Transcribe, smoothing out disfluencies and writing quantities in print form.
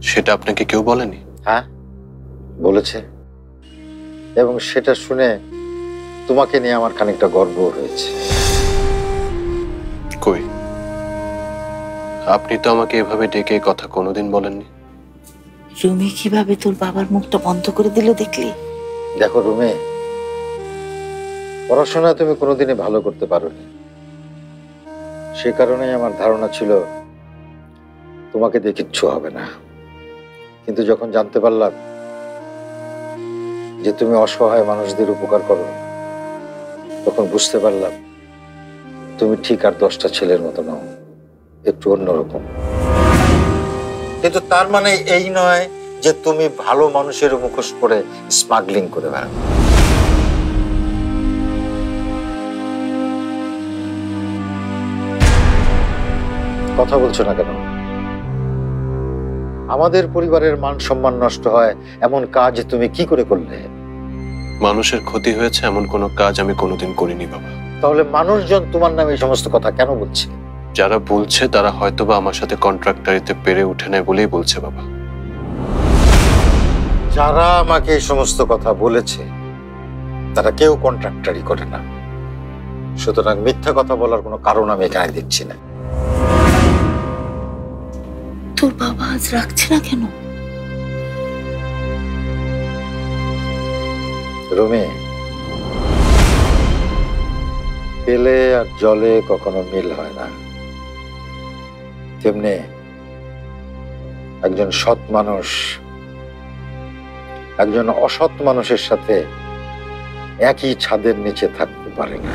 সেটা আপনাকে কেউ বলেনি? হ্যাঁ বলেছে, এবং সেটা শুনে তোমাকে নিয়ে আমার খানিকটা গর্ব হয়েছে। কই, আপনি তো আমাকে এভাবে ডেকে কথা কোনোদিন বলেননি। রুমি কিভাবে তোর বাবার মুখটা বন্ধ করে দিল দেখলি? দেখো রুমে, পড়াশোনা তুমি কোনোদিনই ভালো করতে পারোনি, সে কারণেই আমার ধারণা ছিল তোমাকে দিয়ে কিচ্ছু হবে না। কিন্তু যখন জানতে পারলাম যে তুমি অসহায় মানুষদের উপকার করো, তখন বুঝতে পারলাম তুমি ঠিক আর 10টা ছেলের মতো নও, একটু অন্যরকম। কিন্তু তার মানে এই নয় যে তুমি ভালো মানুষের মুখোশ পরে স্মাগলিং করে বেড়াও। কথা বলছো না কেন? আমাদের পরিবারের মান সম্মান নষ্ট হয় এমন কাজ তুমি কি করে করলে? মানুষের ক্ষতি হয়েছে এমন কোনো কাজ আমি কোনোদিন করিনি বাবা। তাহলে মানুষজন তোমার নামে এই সমস্ত কথা কেন বলছে? যারা বলছে তারা হয়তোবা আমার সাথে কন্ট্রাক্টরিতে পেরে উঠে নেয় বলেই বলছে বাবা। যারা আমাকে এই সমস্ত কথা বলেছে তারা কেউ কন্ট্রাক্টরি করে না, সুতরাং মিথ্যা কথা বলার কোনো কারণ আমি এখানে দেখছি না। তোর বাবা আজ রাখছে না কেন? রুমে, তেলে আর জলে কখনো মিল হয় না, তেমনি একজন সৎ মানুষ একজন অসৎ মানুষের সাথে একই ছাদের নিচে থাকতে পারে না।